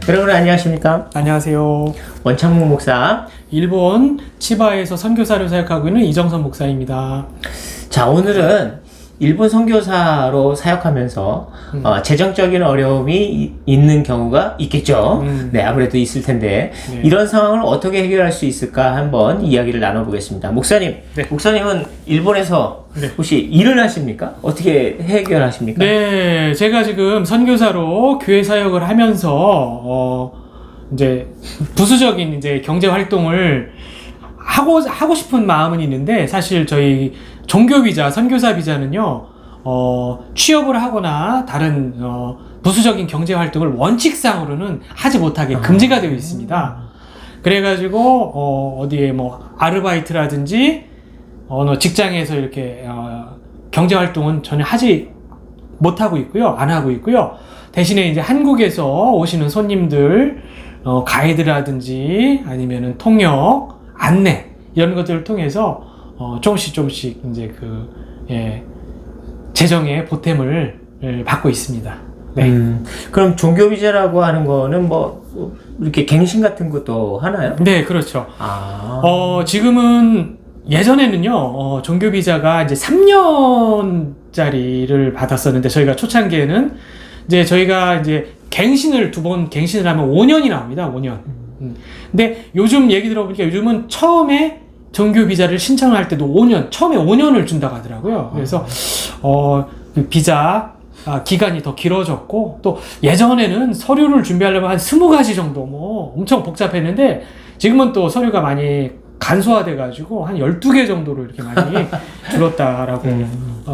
여러분 안녕하십니까? 안녕하세요. 원창무 목사. 일본 치바에서 선교사를 사역하고 있는 이정선 목사입니다. 자, 오늘은 일본 선교사로 사역하면서 재정적인 어려움이 있는 경우가 있겠죠. 네, 아무래도 있을 텐데 네. 이런 상황을 어떻게 해결할 수 있을까 한번 이야기를 나눠보겠습니다. 목사님, 네. 목사님은 일본에서 네. 혹시 일을 하십니까? 어떻게 해결하십니까? 네, 제가 지금 선교사로 교회 사역을 하면서 이제 부수적인 이제 경제 활동을 하고 싶은 마음은 있는데, 사실 저희 종교 비자, 선교사 비자는요, 취업을 하거나 다른 부수적인 경제 활동을 원칙상으로는 하지 못하게 금지가 되어 있습니다. 그래가지고 어디에 뭐 아르바이트라든지 어느 직장에서 이렇게 경제 활동은 전혀 하지 못하고 있고요, 안 하고 있고요. 대신에 이제 한국에서 오시는 손님들 가이드라든지 아니면은 통역, 안내 이런 것들을 통해서 조금씩 이제 재정의 보탬을 받고 있습니다. 네. 그럼 종교 비자라고 하는 거는 뭐 이렇게 갱신 것도 하나요? 네, 그렇죠. 지금은 예전에는요, 종교 비자가 이제 3년짜리를 받았었는데, 저희가 초창기에는 이제 저희가 이제 갱신을 2번 갱신을 하면 5년이 나옵니다. 5년. 근데 요즘 얘기 들어보니까 요즘은 처음에 종교 비자를 신청할 때도 5년, 처음에 5년을 준다고 하더라고요. 그래서 그 비자 기간이 더 길어졌고, 또 예전에는 서류를 준비하려면 한 20가지 정도 뭐 엄청 복잡했는데, 지금은 또 서류가 많이 간소화돼 가지고 한 12개 정도로 이렇게 많이 줄었다라고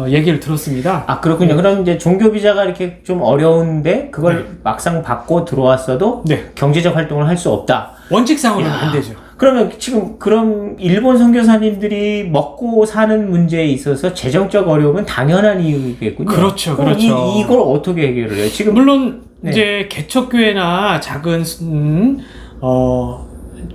얘기를 들었습니다. 아, 그렇군요. 네. 그럼 이제 종교 비자가 이렇게 좀 어려운데 그걸 막상 받고 들어왔어도 경제적 활동을 할 수 없다. 원칙상으로는 안 되죠. 그러면 지금 그럼 일본 선교사님들이 먹고 사는 문제에 있어서 재정적 어려움은 당연한 이유겠군요. 그렇죠, 그럼 그렇죠. 이걸 어떻게 해결을 해요? 지금 물론 이제 개척교회나 작은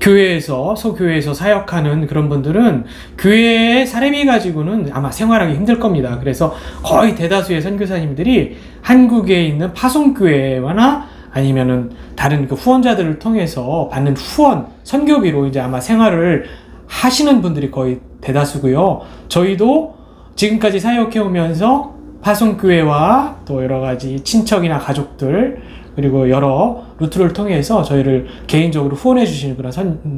교회에서 소교회에서 사역하는 그런 분들은 교회의 사례비 가지고는 아마 생활하기 힘들 겁니다. 그래서 거의 대다수의 선교사님들이 한국에 있는 파송교회나 아니면은 다른 그 후원자들을 통해서 받는 후원, 선교비로 이제 아마 생활을 하시는 분들이 거의 대다수고요. 저희도 지금까지 사역해 오면서 파송교회와 또 여러 가지 친척이나 가족들, 그리고 여러 루트를 통해서 저희를 개인적으로 후원해 주시는 그런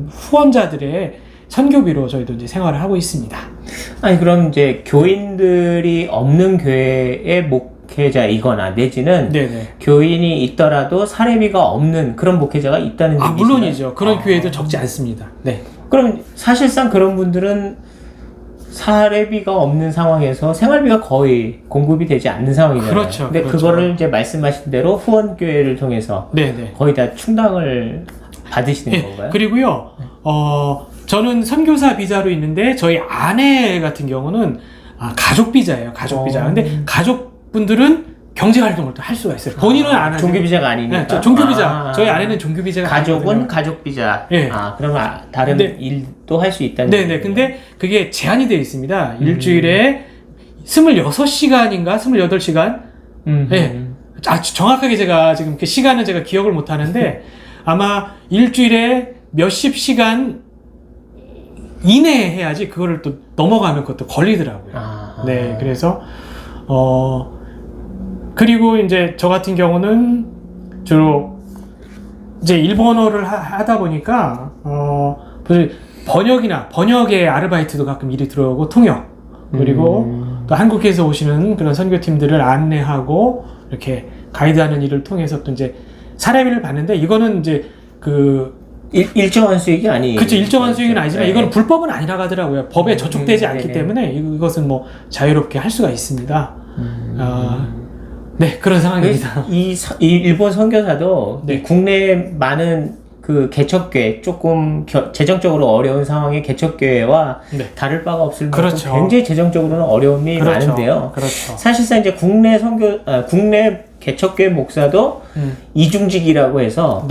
후원자들의 선교비로 저희도 이제 생활을 하고 있습니다. 아니, 그럼 이제 교인들이 없는 교회의 목회자이거나 내지는 교인이 있더라도 사례비가 없는 그런 목회자가 있다는 얘기죠? 물론이죠. 그런 교회도 적지 않습니다. 네. 그럼 사실상 그런 분들은 사례비가 없는 상황에서 생활비가 거의 공급이 되지 않는 상황이잖아요. 그렇죠. 근데 그렇죠. 그거를 이제 말씀하신 대로 후원교회를 통해서 거의 다 충당을 받으시는 건가요? 그리고요, 저는 선교사 비자로 있는데 저희 아내 같은 경우는 가족 비자예요. 가족 비자. 근데 가족분들은 경제 활동을 또 할 수가 있어요. 본인은 안 하죠. 종교 비자가 아니니까. 네, 종교 비자. 저희 아내는 종교 비자가 가족은 아니거든요. 가족 비자. 네. 그러면 다른 일도 할 수 있다는 네네. 근데 그게 제한이 되어 있습니다. 일주일에 26시간인가 28시간. 네. 정확하게 제가 지금 그 시간은 제가 기억을 못 하는데 아마 일주일에 몇십 시간 이내에 해야지 그거를 또 넘어가면 그것도 걸리더라고요. 네. 그래서 그리고 이제 저 같은 경우는 주로 이제 일본어를 하다 보니까 번역의 아르바이트도 가끔 일이 들어오고, 통역, 그리고 또 한국에서 오시는 그런 선교팀들을 안내하고 이렇게 가이드하는 일을 통해서 또 이제 사례비를 받는데, 이거는 이제 일정한 수익이 아니에요. 그렇죠. 일정한 수익은 아니지만 이건 불법은 아니라고 하더라고요. 법에 저촉되지 않기 때문에 이것은 뭐 자유롭게 할 수가 있습니다. 네, 그런 상황입니다. 이 일본 선교사도 이 국내에 많은 그 개척교회, 조금 재정적으로 어려운 상황의 개척교회와 다를 바가 없을 만큼 굉장히 재정적으로는 어려움이 많은데요. 사실상 이제 국내 개척교회 목사도 이중직이라고 해서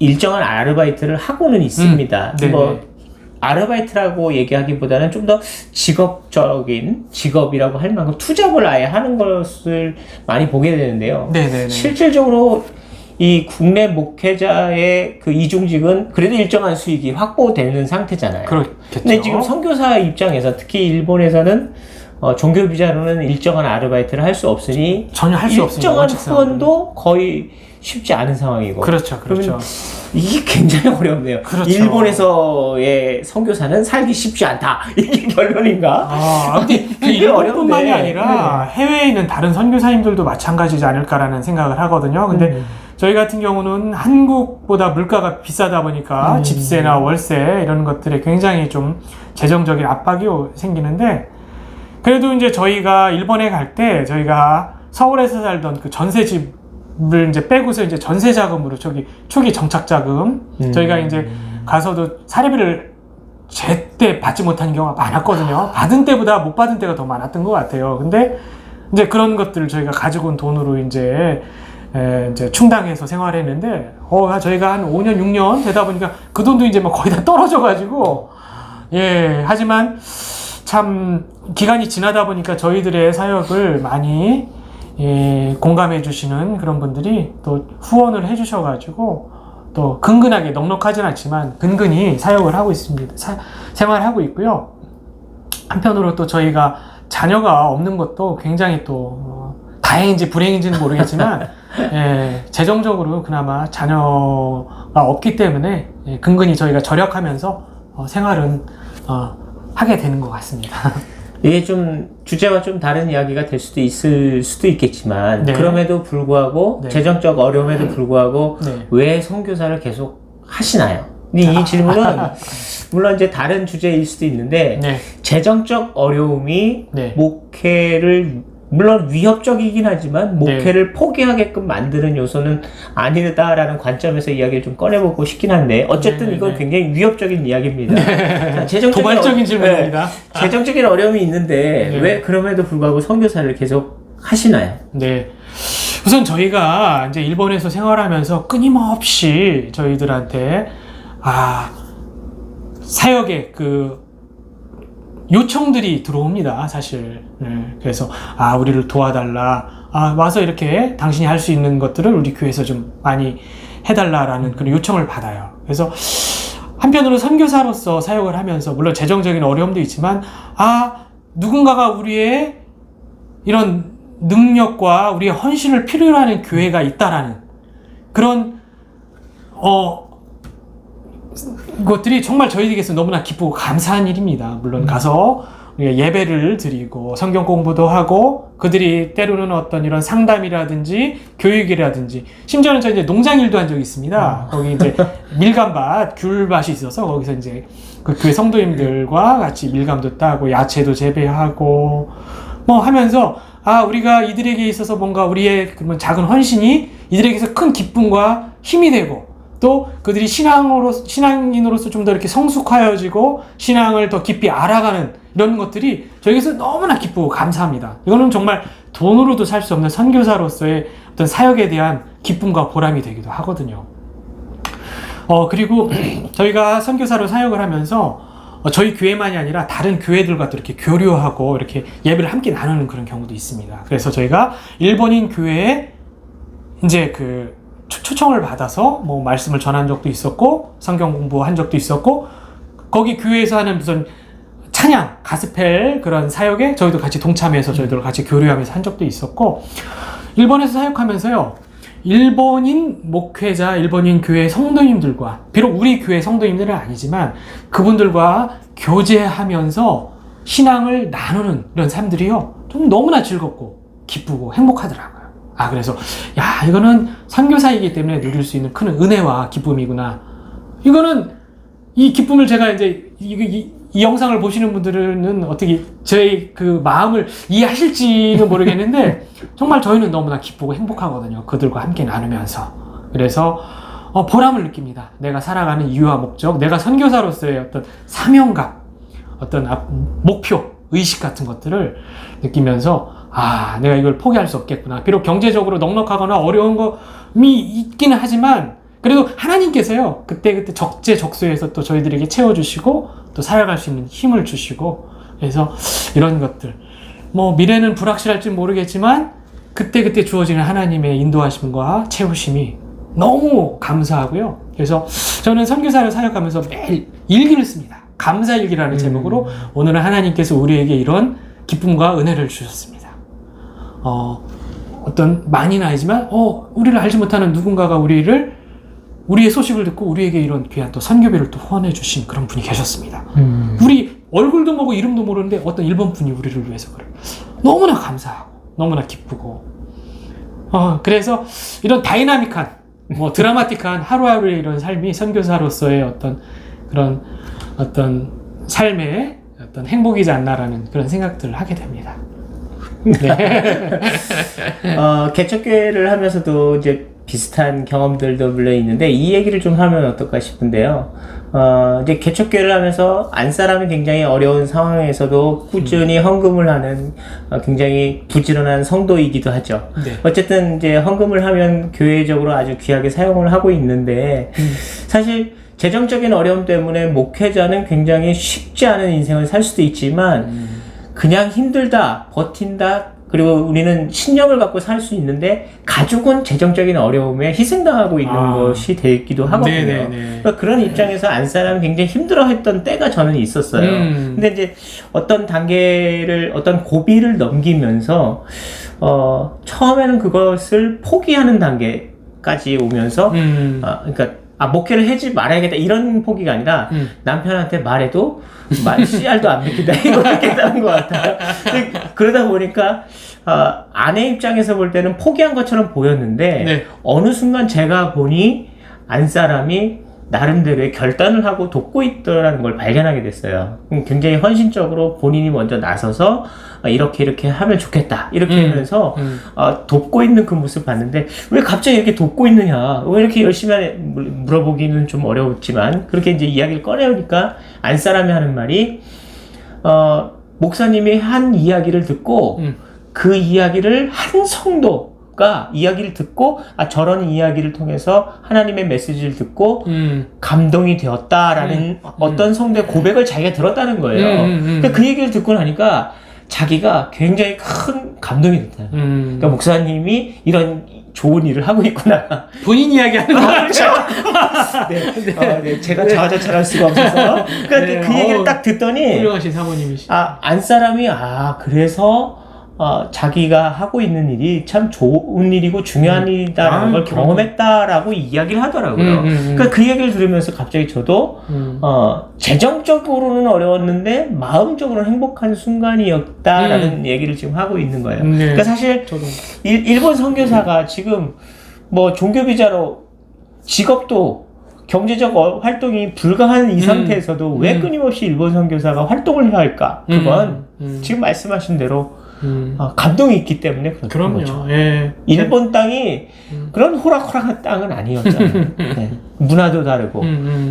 일정한 아르바이트를 하고는 있습니다. 아르바이트라고 얘기하기보다는 좀 더 직업적인 직업이라고 할 만큼 투잡을 아예 하는 것을 많이 보게 되는데요. 네네네. 실질적으로 이 국내 목회자의 그 이중직은 그래도 일정한 수익이 확보되는 상태잖아요. 그렇겠죠. 근데 지금 선교사 입장에서 특히 일본에서는 종교 비자로는 일정한 아르바이트를 할 수 없으니 전혀 할 수 없습니다. 일정한 후원도 거의 쉽지 않은 상황이고. 그렇죠. 이게 굉장히 어렵네요. 그렇죠. 일본에서의 선교사는 살기 쉽지 않다. 이게 결론인가? 근데 일본뿐만이 아니라 해외에 있는 다른 선교사님들도 마찬가지지 않을까라는 생각을 하거든요. 근데 저희 같은 경우는 한국보다 물가가 비싸다 보니까 집세나 월세 이런 것들에 굉장히 좀 재정적인 압박이 생기는데, 그래도 이제 저희가 일본에 갈 때 저희가 서울에서 살던 그 전세집을 이제 빼고서 이제 전세 자금으로 초기 정착 자금 저희가 이제 가서도 사례비를 제때 받지 못한 경우가 많았거든요. 받은 때보다 못 받은 때가 더 많았던 것 같아요. 근데 이제 그런 것들을 저희가 가지고 온 돈으로 이제 충당해서 생활했는데, 저희가 한 5년, 6년 되다 보니까 그 돈도 이제 뭐 거의 다 떨어져가지고, 하지만 참 기간이 지나다 보니까 저희들의 사역을 많이 공감해 주시는 그런 분들이 또 후원을 해 주셔가지고 또 근근하게 넉넉하진 않지만 근근히 사역을 하고 있습니다. 생활하고 있고요. 한편으로 또 저희가 자녀가 없는 것도 굉장히 또 다행인지 불행인지는 모르겠지만 재정적으로 그나마 자녀가 없기 때문에 근근히 저희가 절약하면서 생활은 하게 되는 것 같습니다. 이게 좀 주제와 좀 다른 이야기가 될 수도 있을 수도 있겠지만 그럼에도 불구하고 재정적 어려움에도 불구하고 왜 선교사를 계속 하시나요? 이 질문은 물론 이제 다른 주제일 수도 있는데 재정적 어려움이 목회를 물론 위협적이긴 하지만 목회를 포기하게끔 만드는 요소는 아니다라는 관점에서 이야기를 좀 꺼내보고 싶긴 한데 어쨌든 이건 굉장히 위협적인 이야기입니다. 도발적인 질문입니다. 재정적인 어려움이 있는데 왜 그럼에도 불구하고 선교사를 계속 하시나요? 우선 저희가 이제 일본에서 생활하면서 끊임없이 저희들한테 사역의 그 요청들이 들어옵니다, 사실. 그래서 우리를 도와달라, 와서 이렇게 당신이 할 수 있는 것들을 우리 교회에서 좀 많이 해달라라는 그런 요청을 받아요. 그래서 한편으로 선교사로서 사역을 하면서 물론 재정적인 어려움도 있지만 누군가가 우리의 이런 능력과 우리의 헌신을 필요로 하는 교회가 있다라는 그런 것들이 정말 저희에게서 너무나 기쁘고 감사한 일입니다. 물론 가서 우리가 예배를 드리고 성경 공부도 하고 그들이 때로는 어떤 이런 상담이라든지 교육이라든지 심지어는 저 이제 농장 일도 한 적이 있습니다. 거기 이제 밀감밭, 귤밭이 있어서 거기서 이제 그 교회 성도님들과 같이 밀감도 따고 야채도 재배하고 뭐 하면서 우리가 이들에게 있어서 뭔가 우리의 그런 작은 헌신이 이들에게서 큰 기쁨과 힘이 되고 또 그들이 신앙인으로서 좀 더 이렇게 성숙하여지고 신앙을 더 깊이 알아가는 이런 것들이 저에게서 너무나 기쁘고 감사합니다. 이거는 정말 돈으로도 살 수 없는 선교사로서의 어떤 사역에 대한 기쁨과 보람이 되기도 하거든요. 그리고 저희가 선교사로 사역을 하면서 저희 교회만이 아니라 다른 교회들과 또 이렇게 교류하고 이렇게 예배를 함께 나누는 그런 경우도 있습니다. 그래서 저희가 일본인 교회에 이제 초청을 받아서 뭐 말씀을 전한 적도 있었고 성경 공부한 적도 있었고 거기 교회에서 하는 무슨 찬양, 가스펠 그런 사역에 저희도 같이 동참해서 저희들 같이 교류하면서 한 적도 있었고 일본에서 사역하면서요 일본인 목회자, 일본인 교회 성도님들과 비록 우리 교회 성도님들은 아니지만 그분들과 교제하면서 신앙을 나누는 이런 삶들이요 좀 너무나 즐겁고 기쁘고 행복하더라고요. 그래서 이거는 선교사이기 때문에 누릴 수 있는 큰 은혜와 기쁨이구나. 이거는 이 기쁨을 제가 이제 이 영상을 보시는 분들은 어떻게 저의 그 마음을 이해하실지는 모르겠는데 정말 저희는 너무나 기쁘고 행복하거든요. 그들과 함께 나누면서. 그래서 보람을 느낍니다. 내가 살아가는 이유와 목적, 내가 선교사로서의 어떤 사명감, 어떤 목표, 의식 같은 것들을 느끼면서 내가 이걸 포기할 수 없겠구나. 비록 경제적으로 넉넉하거나 어려운 점이 있기는 하지만 그래도 하나님께서요 그때 적재적소에서 또 저희들에게 채워주시고 또 살아갈 수 있는 힘을 주시고 그래서 이런 것들 뭐 미래는 불확실할지 모르겠지만 그때 주어지는 하나님의 인도하심과 채우심이 너무 감사하고요. 그래서 저는 선교사를 사역하면서 매일 일기를 씁니다. 감사일기라는 제목으로 오늘은 하나님께서 우리에게 이런 기쁨과 은혜를 주셨습니다. 어떤 많이는 아니지만 우리를 알지 못하는 누군가가 우리의 소식을 듣고 우리에게 이런 귀한 또 선교비를 또 후원해 주신 그런 분이 계셨습니다. 우리 얼굴도 모르고 이름도 모르는데 어떤 일본 분이 우리를 위해서 그래요. 너무나 감사하고 너무나 기쁘고 그래서 이런 다이나믹한 드라마틱한 하루하루의 이런 삶이 선교사로서의 어떤 삶의 어떤 행복이지 않나라는 그런 생각들을 하게 됩니다. 네. 개척교회를 하면서도 이제 비슷한 경험들도 물론 있는데 이 얘기를 좀 하면 어떨까 싶은데요. 이제 개척교회를 하면서 안사람이 굉장히 어려운 상황에서도 꾸준히 헌금을 하는 굉장히 부지런한 성도이기도 하죠. 네. 어쨌든 이제 헌금을 하면 교회적으로 아주 귀하게 사용을 하고 있는데 사실 재정적인 어려움 때문에 목회자는 굉장히 쉽지 않은 인생을 살 수도 있지만 그냥 힘들다, 버틴다, 그리고 우리는 신념을 갖고 살 수 있는데 가족은 재정적인 어려움에 희생당하고 있는 것이 되기도 하거든요. 그러니까 그런 입장에서 안사람이 굉장히 힘들어했던 때가 저는 있었어요. 근데 이제 어떤 단계를, 어떤 고비를 넘기면서 처음에는 그것을 포기하는 단계까지 오면서 그러니까 목회를 하지 말아야겠다 이런 포기가 아니라 남편한테 말해도 씨알도 안 믿긴다 이렇게 했다는 것 같아요. 그러다 보니까 아내 입장에서 볼 때는 포기한 것처럼 보였는데 네. 어느 순간 제가 보니 안사람이 나름대로의 결단을 하고 돕고 있더라는 걸 발견하게 됐어요. 굉장히 헌신적으로 본인이 먼저 나서서 이렇게 하면 좋겠다 이렇게 하면서 돕고 있는 그 모습 봤는데 왜 갑자기 이렇게 돕고 있느냐, 왜 이렇게 열심히 하냐 물어보기는 좀 어려웠지만 그렇게 이제 이야기를 꺼내오니까 안사람이 하는 말이 목사님이 한 이야기를 듣고 그 이야기를 한 성도가 이야기를 듣고 저런 이야기를 통해서 하나님의 메시지를 듣고 감동이 되었다라는 어떤 성도의 고백을 자기가 들었다는 거예요. 그러니까 그 얘기를 듣고 나니까 자기가 굉장히 큰 감동이 됐다. 그러니까 목사님이 이런 좋은 일을 하고 있구나. 본인 이야기하는 거 그렇죠. 네, 제가 자화자찬할 수가 없어서. 그러니까 그 얘기를 딱 듣더니 훌륭하신 사모님이시. 안사람이 그래서 자기가 하고 있는 일이 참 좋은 일이고 중요한 일이다라는 걸 경험했다라고 이야기를 하더라고요. 그러니까 그 얘기를 들으면서 갑자기 저도 재정적으로는 어려웠는데 마음적으로는 행복한 순간이었다라는 얘기를 지금 하고 있는 거예요. 그러니까 사실 저도. 일본 선교사가 지금 뭐 종교비자로 직업도 경제적 활동이 불가한 이 상태에서도 왜 끊임없이 일본 선교사가 활동을 해야 할까? 그건 지금 말씀하신 대로 감동이 있기 때문에 그런 거죠. 예. 일본 땅이 그런 호락호락한 땅은 아니었잖아요. 네. 문화도 다르고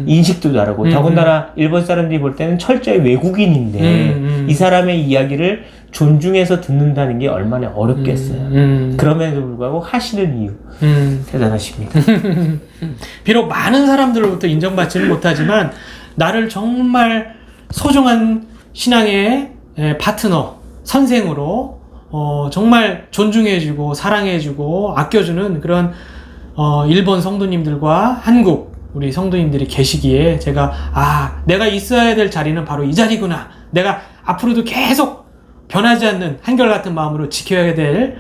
인식도 다르고 더군다나 일본 사람들이 볼 때는 철저히 외국인인데 이 사람의 이야기를 존중해서 듣는다는 게 얼마나 어렵겠어요. 그럼에도 불구하고 하시는 이유 대단하십니다. 비록 많은 사람들로부터 인정받지는 못하지만 나를 정말 소중한 신앙의 파트너, 선생으로 정말 존중해주고 사랑해주고 아껴주는 그런 일본 성도님들과 한국 우리 성도님들이 계시기에 제가 내가 있어야 될 자리는 바로 이 자리구나, 내가 앞으로도 계속 변하지 않는 한결같은 마음으로 지켜야 될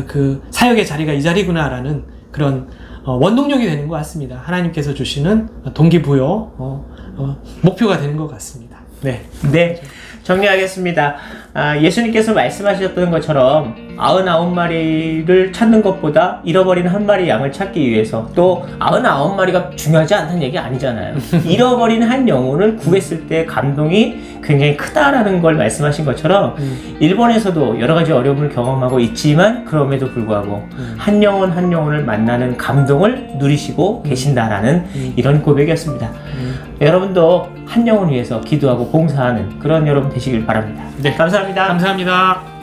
그 사역의 자리가 이 자리구나라는 그런 원동력이 되는 것 같습니다. 하나님께서 주시는 동기부여 목표가 되는 것 같습니다. 네. 정리하겠습니다. 예수님께서 말씀하셨던 것처럼 99마리를 찾는 것보다 잃어버린 한 마리 양을 찾기 위해서, 또 99마리가 중요하지 않다는 얘기 아니잖아요. 잃어버린 한 영혼을 구했을 때 감동이 굉장히 크다라는 걸 말씀하신 것처럼 일본에서도 여러 가지 어려움을 경험하고 있지만 그럼에도 불구하고 한 영혼 한 영혼을 만나는 감동을 누리시고 계신다라는 이런 고백이었습니다. 여러분도 한 영혼 위해서 기도하고 봉사하는 그런 여러분 되시길 바랍니다. 네, 감사합니다. 감사합니다.